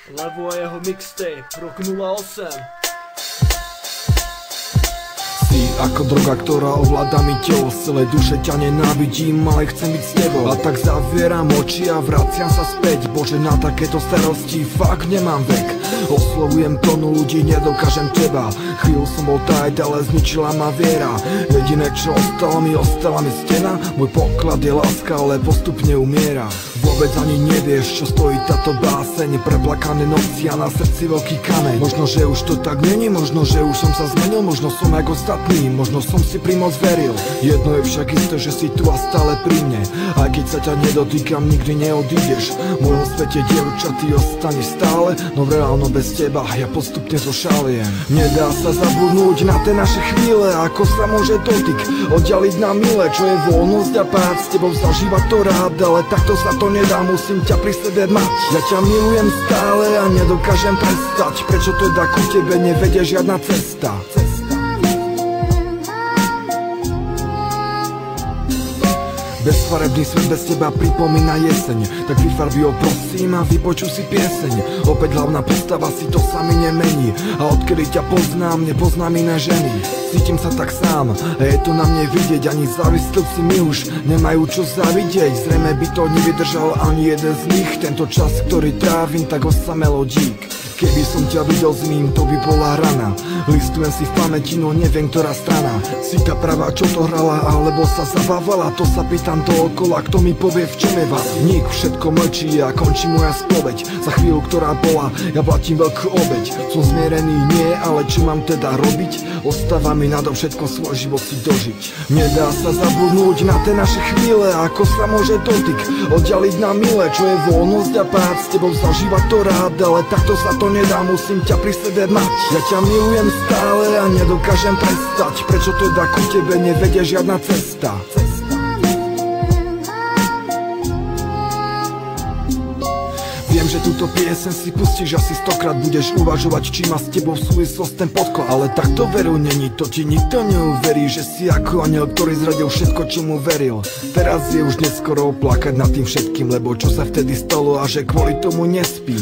Levo a jeho mixtape, rok 08. Si ako droga, ktorá ovláda mi telo. Z celej duše ťa nenávidím, ale chcem byť s tebou. A tak zavieram oči a vraciam sa späť. Bože, na takéto starosti fakt nemám vek. Oslovujem tonu ľudí, nedokážem teba. Chvíľu som bol tajt, ale zničila ma viera. Jediné čo ostala mi stena. Môj poklad je láska, ale postupne umiera. Vôbec ani nevieš, čo stojí táto báseň. Preplakané noci a na srdci veľký kameň. Možno, že už to tak není, možno, že už som sa zmenil. Možno som jak ostatný, možno som si primoc veril. Jedno je však isté, že si tu a stále pri mne. Aj keď sa ťa nedotýkam, nikdy neodídeš. V mojom svete, dievča, ty ostaneš stále. No reálno bez teba ja postupne zošaliem. Nedá sa zabudnúť na tie naše chvíle. Ako sa môže dotyk oddialiť na milé. Čo je voľnosť a pád, s tebou zažívať to rád. Ale takto sa to nedá, musím ťa pri sebe mať. Ja ťa milujem stále a nedokážem prestať. Prečo teda ku tebe nevedie žiadna cesta? Bezfarebný svet bez teba pripomína jeseň. Tak vyfarbi ho prosím a vypočuj si pieseň. Opäť hlavná postava, si to sami nemení. A odkedy ťa poznám, nepoznám iné ženy. Cítim sa tak sám a je to na mne vidieť. Ani závislivci mi už nemajú čo zavidieť. Zrejme by to nevydržal ani jeden z nich. Tento čas, ktorý trávim, tak osamelo dík. Keby som ťa videl s ním, to by bola rana. Listujem si v pamäti, no neviem, ktorá strana. Si tá pravá, čo to hrala, alebo sa zabávala. To sa pýtam dookola, kto mi povie, v čom je vás. Nik, všetko mlčí a končí moja spoveď. Za chvíľu, ktorá bola, ja platím veľkú obeť. Som zmierený, nie, ale čo mám teda robiť? Ostáva mi nadovšetko svoj život si dožiť. Nedá sa zabudnúť na tie naše chvíle. Ako sa môže dotyk oddialiť na milé. Čo je voľnosť a pád, s tebou zažívať to rád. Ale takto sa to nedá, musím ťa pri sebe mať. Ja ťa milujem stále a nedokážem prestať. Prečo teda ku tebe nevedie žiadna cesta? Viem, že túto piesen si pustíš asi 100-krát. Budeš uvažovať, či má s tebou súvislosť ten podklad. Ale takto veru není, to ti nikto neuverí. Že si ako aniel, ktorý zradil všetko, čo mu veril. Teraz je už neskoro plakať nad tým všetkým, lebo čo sa vtedy stalo a že kvôli tomu nespí.